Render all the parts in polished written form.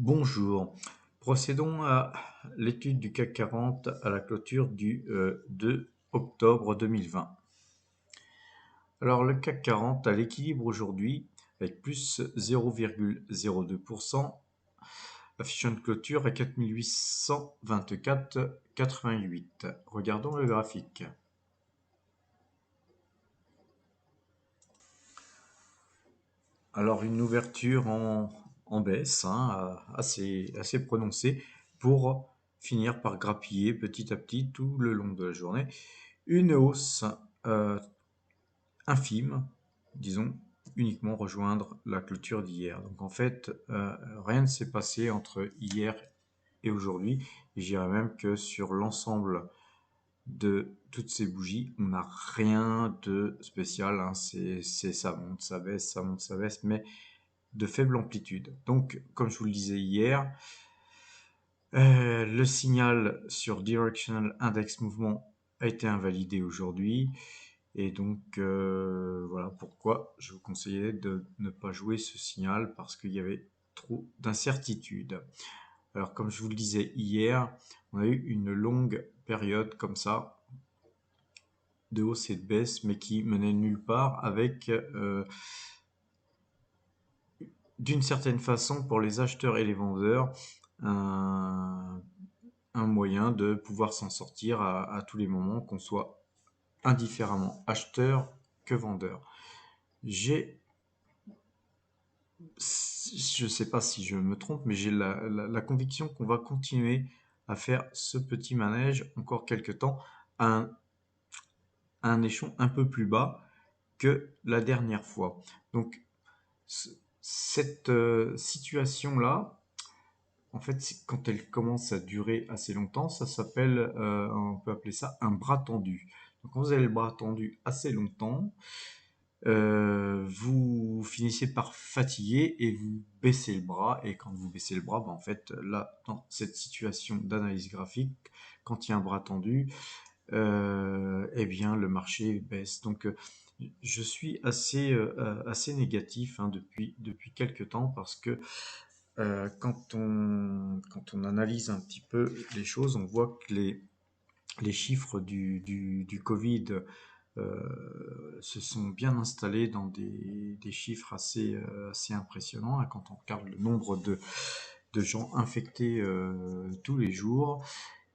Bonjour. Procédons à l'étude du CAC 40 à la clôture du 2 octobre 2020. Alors le CAC 40 a l'équilibre aujourd'hui avec plus 0,02%, affichant une clôture à 4824,88. Regardons le graphique. Alors une ouverture en baisse, assez prononcée, pour finir par grappiller petit à petit tout le long de la journée. Une hausse infime, disons, uniquement rejoindre la clôture d'hier. Donc en fait, rien ne s'est passé entre hier et aujourd'hui. Et je dirais même que sur l'ensemble de toutes ces bougies, on n'a rien de spécial, hein. Ça monte, ça baisse, ça monte, ça baisse, mais de faible amplitude. Donc, comme je vous le disais hier, le signal sur Directional Index Mouvement a été invalidé aujourd'hui. Et donc, voilà pourquoi je vous conseillais de ne pas jouer ce signal parce qu'il y avait trop d'incertitudes. Alors, comme je vous le disais hier, on a eu une longue période comme ça de hausse et de baisse, mais qui menait nulle part avec, d'une certaine façon, pour les acheteurs et les vendeurs, un, un moyen de pouvoir s'en sortir à tous les moments, qu'on soit indifféremment acheteur que vendeur. Je ne sais pas si je me trompe, mais j'ai la conviction qu'on va continuer à faire ce petit manège encore quelques temps à un échelon un peu plus bas que la dernière fois. Donc, cette situation-là, en fait, quand elle commence à durer assez longtemps, ça s'appelle, on peut appeler ça un bras tendu. Donc, quand vous avez le bras tendu assez longtemps, vous finissez par fatiguer et vous baissez le bras. Et quand vous baissez le bras, en fait, là, dans cette situation d'analyse graphique, quand il y a un bras tendu, eh bien, le marché baisse. Donc, je suis assez négatif, hein, depuis quelques temps parce que quand on analyse un petit peu les choses, on voit que les chiffres du Covid se sont bien installés dans des chiffres assez impressionnants, hein, quand on regarde le nombre de gens infectés tous les jours.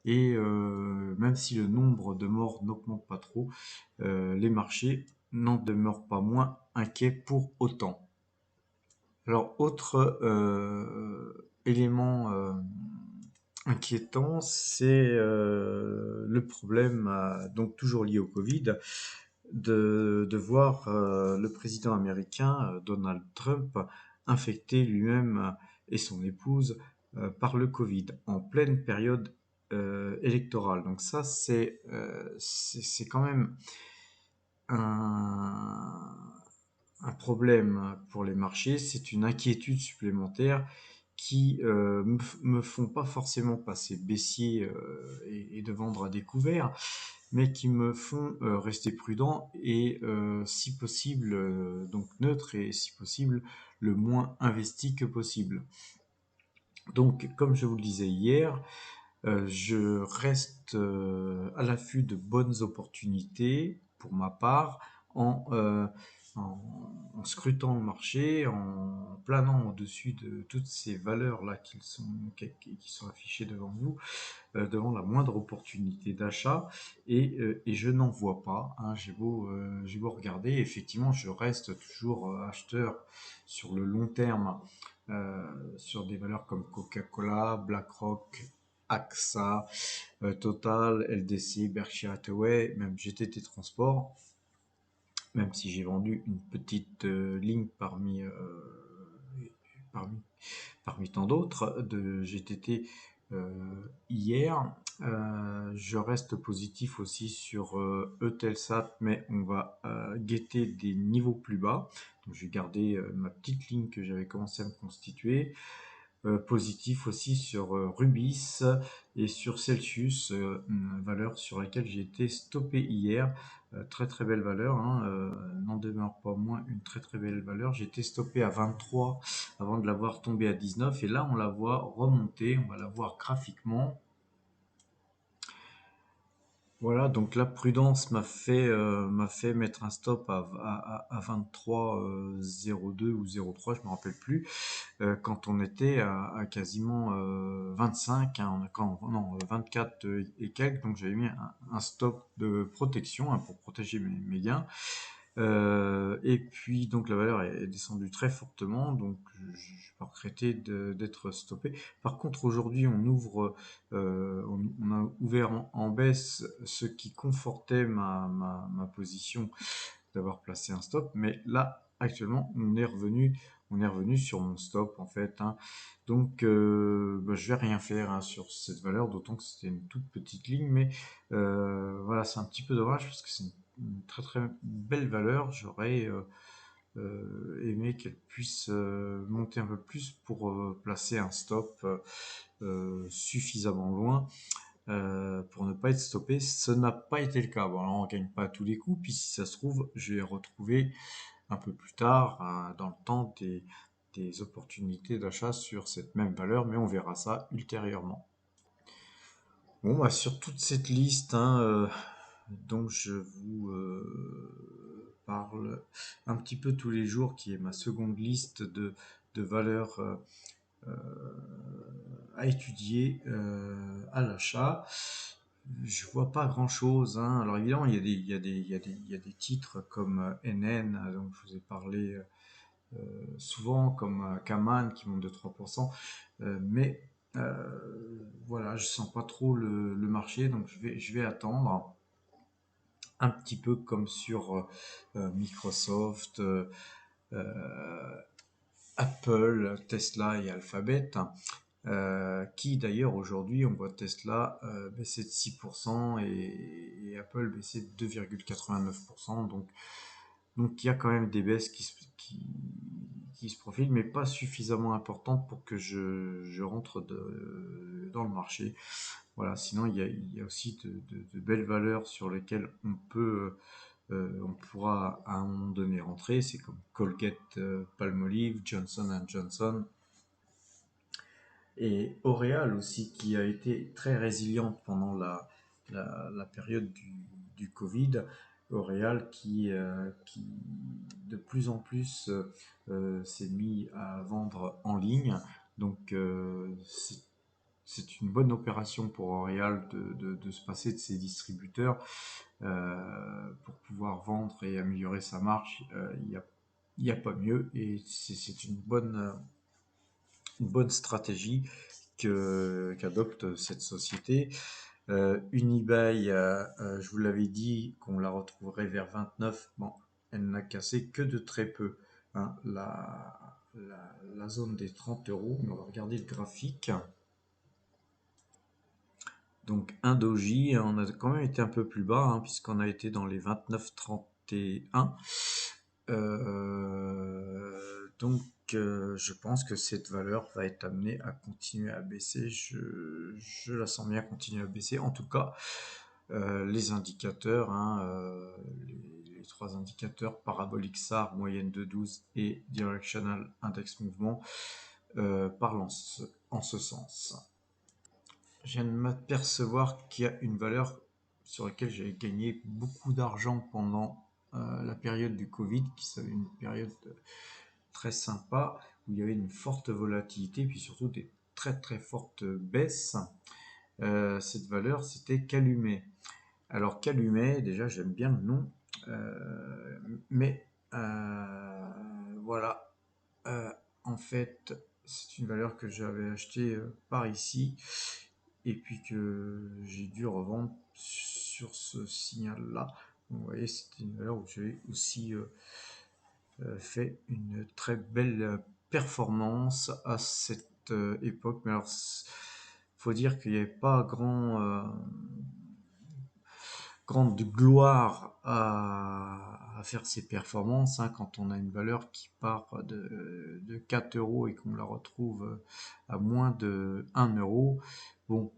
Et même si le nombre de morts n'augmente pas trop, les marchés n'en demeurent pas moins inquiets pour autant. Alors, autre élément inquiétant, c'est le problème, donc toujours lié au Covid, de voir le président américain, Donald Trump, infecté lui-même et son épouse par le Covid en pleine période électorale. Donc ça, c'est quand même un, un problème pour les marchés, c'est une inquiétude supplémentaire qui me font pas forcément passer baissier et de vendre à découvert, mais qui me font rester prudent et si possible, donc neutre et si possible, le moins investi que possible. Donc, comme je vous le disais hier, je reste à l'affût de bonnes opportunités pour ma part en scrutant le marché, en planant au-dessus de toutes ces valeurs-là qui sont affichées devant nous, devant la moindre opportunité d'achat, et je n'en vois pas, hein. J'ai beau regarder, effectivement, je reste toujours acheteur sur le long terme, sur des valeurs comme Coca-Cola, BlackRock, AXA, Total, LDC, Berkshire Hathaway, même GTT Transport, même si j'ai vendu une petite ligne parmi, parmi tant d'autres de GTT hier. Je reste positif aussi sur Eutelsat, mais on va guetter des niveaux plus bas. Donc, je vais garder ma petite ligne que j'avais commencé à me constituer. positif aussi sur Rubis et sur Celsius, une valeur sur laquelle j'ai été stoppé hier. Très très belle valeur, hein, n'en demeure pas moins une très très belle valeur. J'ai été stoppé à 23 avant de la voir tomber à 19 et là on la voit remonter, on va la voir graphiquement. Voilà, donc la prudence m'a fait mettre un stop à 23,02 ou 0,3, je me rappelle plus, quand on était à quasiment 25, hein, non, 24 et quelques, donc j'avais mis un stop de protection, hein, pour protéger mes gains. Et puis donc la valeur est descendue très fortement, donc je peux regretter d'être stoppé. Par contre aujourd'hui on a ouvert en baisse, ce qui confortait ma position d'avoir placé un stop, mais là actuellement on est revenu sur mon stop en fait, hein. Donc bah, je vais rien faire, hein, sur cette valeur, d'autant que c'était une toute petite ligne, mais voilà, c'est un petit peu dommage parce que c'est une très très belle valeur. J'aurais aimé qu'elle puisse monter un peu plus pour placer un stop suffisamment loin pour ne pas être stoppé. Ce n'a pas été le cas. Bon, alors on ne gagne pas à tous les coups, puis si ça se trouve, je vais retrouver un peu plus tard, dans le temps, des opportunités d'achat sur cette même valeur, mais on verra ça ultérieurement. Bon, bah, sur toute cette liste, hein, dont je vous parle un petit peu tous les jours, qui est ma seconde liste de valeurs euh, à étudier à l'achat. Je vois pas grand chose, hein. Alors évidemment, il y a des titres comme NN, dont je vous ai parlé souvent, comme Kaman qui monte de 3%, mais voilà, je sens pas trop le marché, donc je vais attendre un petit peu comme sur Microsoft, Apple, Tesla et Alphabet, qui d'ailleurs aujourd'hui on voit Tesla baisser de 6% et Apple baisser de 2,89%. Donc il y a quand même des baisses qui se profilent, mais pas suffisamment importantes pour que je rentre dans le marché. Voilà, sinon il y a aussi de belles valeurs sur lesquelles on pourra à un moment donné rentrer. C'est comme Colgate, Palmolive, Johnson Johnson et L'Oréal aussi, qui a été très résiliente pendant la période du Covid. L'Oréal qui de plus en plus s'est mis à vendre en ligne. Donc c'est une bonne opération pour L'Oréal de se passer de ses distributeurs pour pouvoir vendre et améliorer sa marge. Il y a pas mieux et c'est une bonne stratégie qu'adopte cette société. Unibail, je vous l'avais dit qu'on la retrouverait vers 29. Bon, elle n'a cassé que de très peu, hein, la zone des 30 euros. On va regarder le graphique. Donc un doji, on a quand même été un peu plus bas, hein, puisqu'on a été dans les 29,31. Donc je pense que cette valeur va être amenée à continuer à baisser. Je la sens bien continuer à baisser. En tout cas, les indicateurs, hein, les trois indicateurs parabolique SAR, moyenne de 12 et directional index mouvement parlent en ce sens. Je viens de m'apercevoir qu'il y a une valeur sur laquelle j'avais gagné beaucoup d'argent pendant la période du Covid, qui est une période très sympa, où il y avait une forte volatilité, puis surtout des très très fortes baisses. Cette valeur, c'était Calumet. Alors Calumet, déjà j'aime bien le nom, mais voilà, en fait c'est une valeur que j'avais achetée par ici et puis que j'ai dû revendre sur ce signal-là. Vous voyez, c'était une valeur où j'ai aussi fait une très belle performance à cette époque. Mais alors, faut dire qu'il n'y avait pas grand, grande gloire à faire ces performances, hein, quand on a une valeur qui part de 4 euros et qu'on la retrouve à moins de 1 euro. Bon,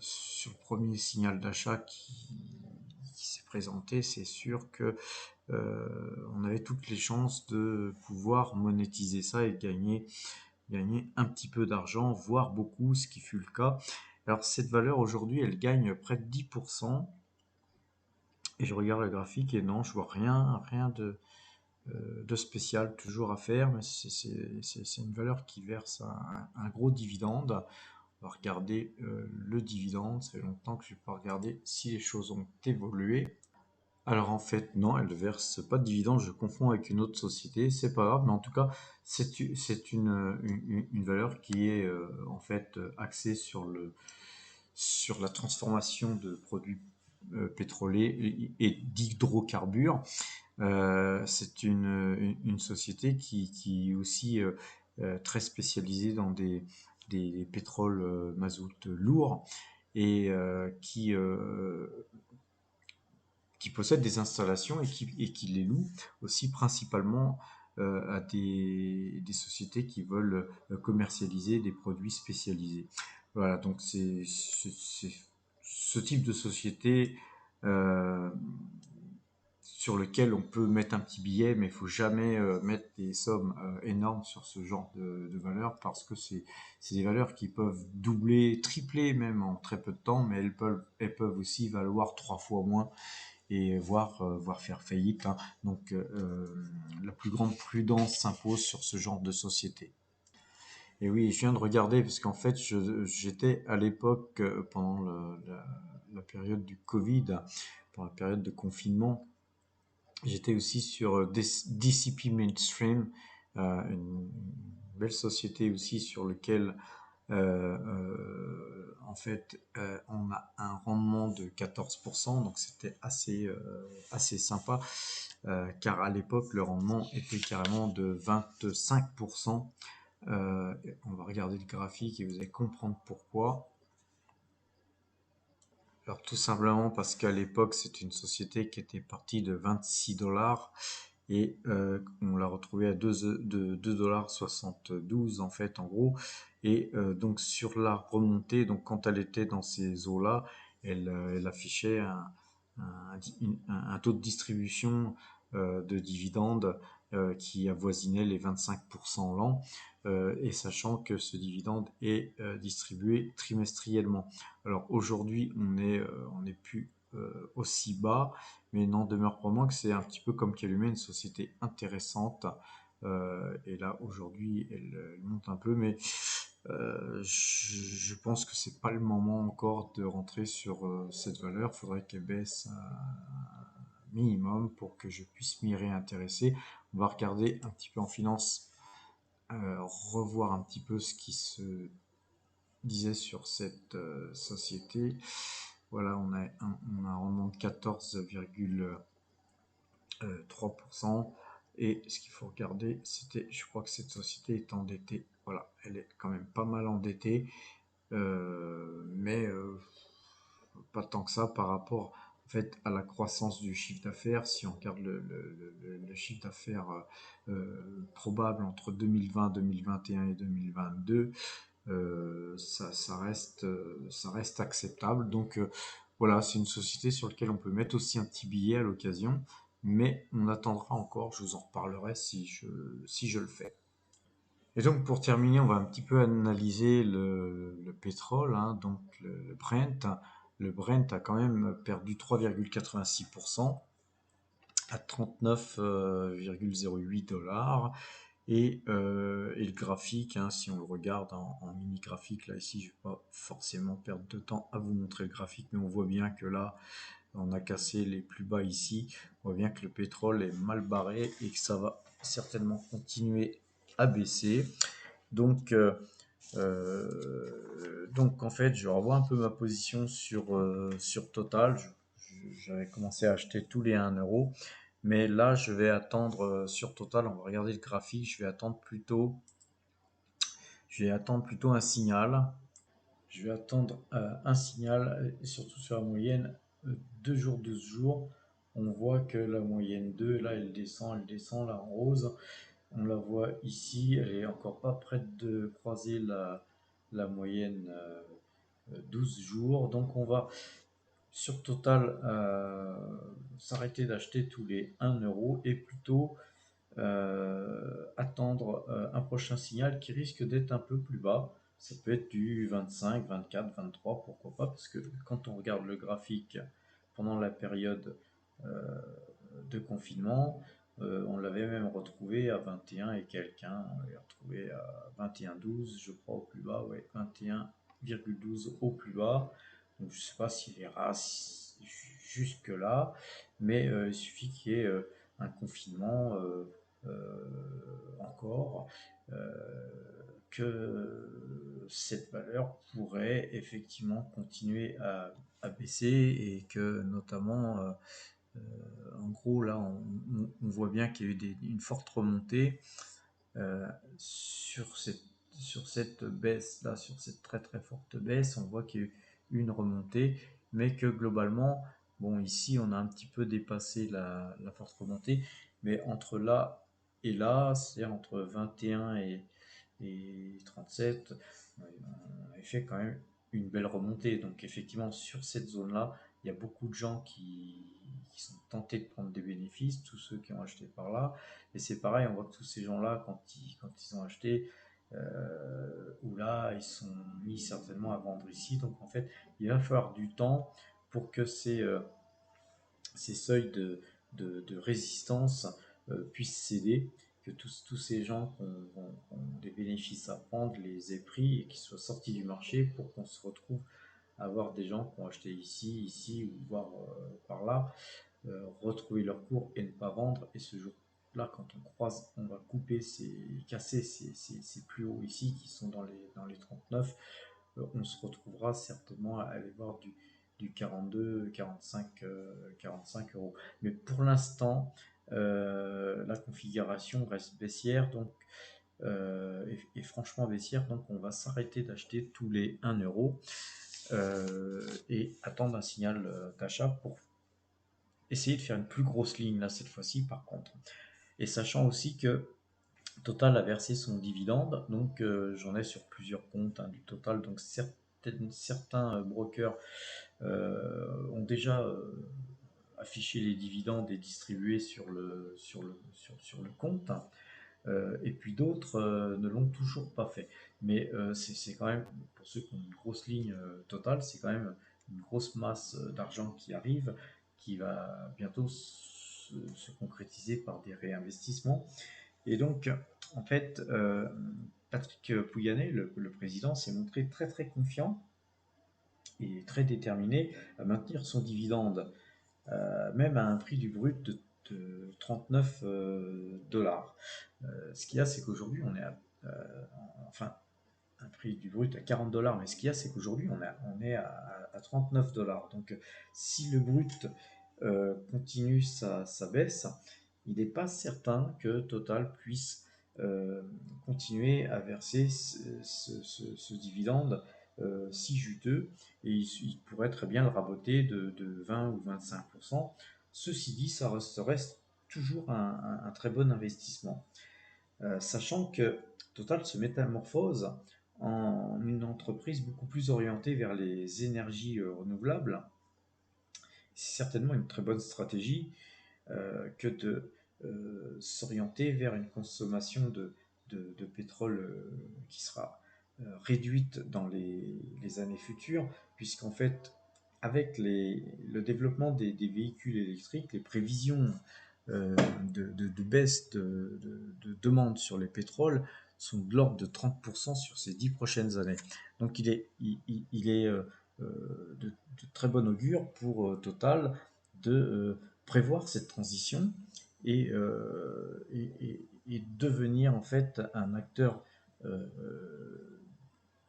sur le premier signal d'achat qui s'est présenté, c'est sûr que on avait toutes les chances de pouvoir monétiser ça et gagner un petit peu d'argent, voire beaucoup, ce qui fut le cas. Alors cette valeur aujourd'hui, elle gagne près de 10%. Et je regarde le graphique et non, je vois rien de spécial toujours à faire, mais c'est une valeur qui verse un gros dividende. On va regarder le dividende, ça fait longtemps que je n'ai pas regardé si les choses ont évolué. Alors en fait, non, elle ne verse pas de dividende, je confonds avec une autre société, c'est pas grave, mais en tout cas, c'est une valeur qui est en fait axée sur la transformation de produits pétroliers et d'hydrocarbures. C'est une société qui est aussi très spécialisée dans des pétroles mazout lourds et qui possède des installations et qui les loue aussi principalement à des sociétés qui veulent commercialiser des produits spécialisés. Voilà, donc c'est ce type de société euh, sur lequel on peut mettre un petit billet, mais il faut jamais mettre des sommes énormes sur ce genre de valeurs parce que c'est des valeurs qui peuvent doubler, tripler même en très peu de temps, mais elles peuvent aussi valoir 3 fois moins et voire faire faillite, hein. Donc la plus grande prudence s'impose sur ce genre de société. Et oui, je viens de regarder parce qu'en fait, j'étais à l'époque, pendant la période du Covid, pendant la période de confinement, j'étais aussi sur DCP Mainstream, une belle société aussi sur laquelle en fait, on a un rendement de 14%, donc c'était assez sympa, car à l'époque, le rendement était carrément de 25%. On va regarder le graphique et vous allez comprendre pourquoi. Alors tout simplement parce qu'à l'époque, c'est une société qui était partie de 26 dollars et on l'a retrouvée à 2,72 en fait en gros. Et donc sur la remontée, donc quand elle était dans ces eaux-là, elle affichait un taux de distribution de dividendes qui avoisinait les 25% l'an, et sachant que ce dividende est distribué trimestriellement. Alors aujourd'hui, on est plus aussi bas, mais il n'en demeure pas moins que c'est un petit peu comme Calumet, une société intéressante. Et là, aujourd'hui, elle monte un peu, mais je pense que c'est pas le moment encore de rentrer sur cette valeur. Il faudrait qu'elle baisse un minimum pour que je puisse m'y réintéresser. On va regarder un petit peu en finance, revoir un petit peu ce qui se disait sur cette société. Voilà, on a un rendement de 14,3%. Et ce qu'il faut regarder, je crois que cette société est endettée. Voilà, elle est quand même pas mal endettée, mais pas tant que ça par rapport en fait à la croissance du chiffre d'affaires. Si on regarde le chiffre d'affaires probable entre 2020, 2021 et 2022, ça reste acceptable. Donc voilà, c'est une société sur laquelle on peut mettre aussi un petit billet à l'occasion, mais on attendra encore, je vous en reparlerai si je le fais. Et donc pour terminer, on va un petit peu analyser le pétrole, hein, donc le Brent. Le Brent a quand même perdu 3,86% à 39,08 dollars. Et le graphique, hein, si on le regarde en mini graphique, là ici, je ne vais pas forcément perdre de temps à vous montrer le graphique, mais on voit bien que là, on a cassé les plus bas ici. On voit bien que le pétrole est mal barré et que ça va certainement continuer à baisser. Donc, donc en fait, je revois un peu ma position sur Total. J'avais commencé à acheter tous les 1 euro. Mais là, je vais attendre sur Total, on va regarder le graphique, je vais attendre plutôt un signal. Je vais attendre un signal, surtout sur la moyenne, 2 jours, 12 jours, on voit que la moyenne 2, là, elle descend, là, en rose. On la voit ici, elle est encore pas prête de croiser la moyenne 12 jours. Donc, on va sur Total s'arrêter d'acheter tous les 1 euro et plutôt attendre un prochain signal qui risque d'être un peu plus bas. Ça peut être du 25, 24, 23, pourquoi pas, parce que quand on regarde le graphique pendant la période euh, de confinement, on l'avait même retrouvé à 21 et quelques, hein. On l'avait retrouvé à 21,12, je crois, au plus bas, ouais, 21,12 au plus bas. Donc je ne sais pas s'il ira jusque là, mais il suffit qu'il y ait un confinement encore, que cette valeur pourrait effectivement continuer à baisser et que notamment, en gros là, on voit bien qu'il y a eu une forte remontée euh, sur cette baisse là, sur cette très très forte baisse, on voit qu'il y a eu une remontée, mais que globalement, bon, ici on a un petit peu dépassé la forte remontée, mais entre là et là, c'est-à-dire entre 21 et 37, on a fait quand même une belle remontée. Donc effectivement, sur cette zone-là, il y a beaucoup de gens qui sont tentés de prendre des bénéfices, tous ceux qui ont acheté par là. Et c'est pareil, on voit que tous ces gens-là, quand ils ont acheté, ou là, ils sont mis certainement à vendre ici. Donc en fait, il va falloir du temps pour que ces seuils de résistance puissent céder, que tous ces gens qui ont des bénéfices à prendre les aient pris et qu'ils soient sortis du marché pour qu'on se retrouve à avoir des gens qui ont acheté ici ou voire par là, retrouver leur cours et ne pas vendre. Et ce jour-là, quand on croise, on va casser ces plus hauts ici qui sont dans les 39. On se retrouvera certainement à aller voir du 42, 45 euros. Mais pour l'instant, la configuration reste baissière, donc et franchement baissière, donc on va s'arrêter d'acheter tous les 1 euro et attendre un signal d'achat pour essayer de faire une plus grosse ligne là cette fois-ci par contre. Et sachant aussi que Total a versé son dividende, donc j'en ai sur plusieurs comptes hein, du Total, donc certains brokers ont déjà affiché les dividendes et distribué sur le compte, et puis d'autres ne l'ont toujours pas fait. Mais c'est quand même, pour ceux qui ont une grosse ligne Total, c'est quand même une grosse masse d'argent qui arrive, qui va bientôt se concrétiser par des réinvestissements. Et donc, en fait, Patrick Pouyanné, le président, s'est montré très très confiant et très déterminé à maintenir son dividende, même à un prix du brut de 39 dollars. Ce qu'il y a, c'est qu'aujourd'hui, on est enfin, un prix du brut à 40 dollars, mais ce qu'il y a, c'est qu'aujourd'hui, on est à 39 dollars. Donc, si le brut continue sa baisse, il n'est pas certain que Total puisse euh, continuer à verser ce dividende si juteux, et il pourrait très bien le raboter de 20 ou 25%. Ceci dit, ça reste toujours un très bon investissement. Sachant que Total se métamorphose en une entreprise beaucoup plus orientée vers les énergies renouvelables. C'est certainement une très bonne stratégie que de s'orienter vers une consommation de pétrole qui sera réduite dans les années futures, puisqu'en fait, avec le développement des véhicules électriques, les prévisions de baisse de demande sur les pétroles sont de l'ordre de 30% sur ces 10 prochaines années. Donc il est de très bon augure pour Total de prévoir cette transition et devenir en fait un acteur euh,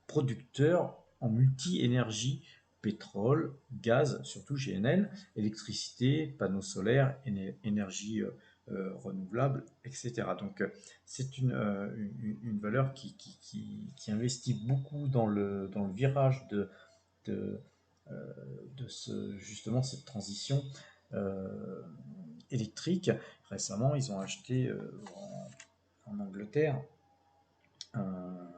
producteur en multi-énergie, pétrole, gaz, surtout GNL, électricité, panneaux solaires, énergie renouvelable, etc. Donc c'est une valeur qui investit beaucoup dans le virage de justement cette transition électrique. Récemment, ils ont acheté en Angleterre un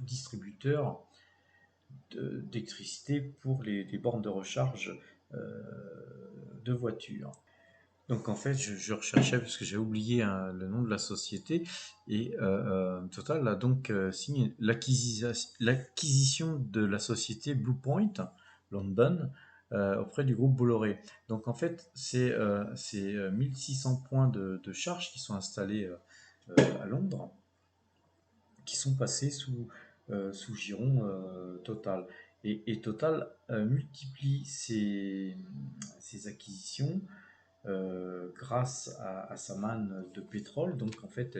distributeur d'électricité pour les bornes de recharge de voitures. Donc en fait, je recherchais parce que j'ai oublié le nom de la société et Total a donc signé l'acquisition de la société Bluepoint London auprès du groupe Bolloré. Donc en fait, c'est 1600 points de charge qui sont installés à Londres, qui sont passés sous giron Total. Et Total multiplie ses acquisitions grâce à sa manne de pétrole. Donc en fait,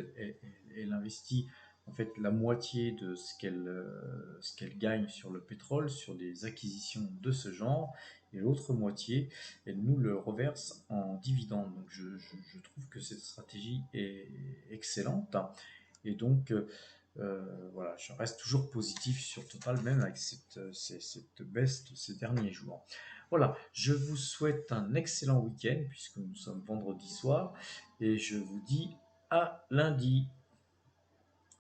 elle investit en fait la moitié de ce qu'elle gagne sur le pétrole, sur des acquisitions de ce genre, et l'autre moitié, elle nous le reverse en dividendes. Donc je trouve que cette stratégie est excellente. Et donc voilà, je reste toujours positif sur Total, même avec cette baisse de ces derniers jours. Voilà, je vous souhaite un excellent week-end puisque nous sommes vendredi soir et je vous dis à lundi.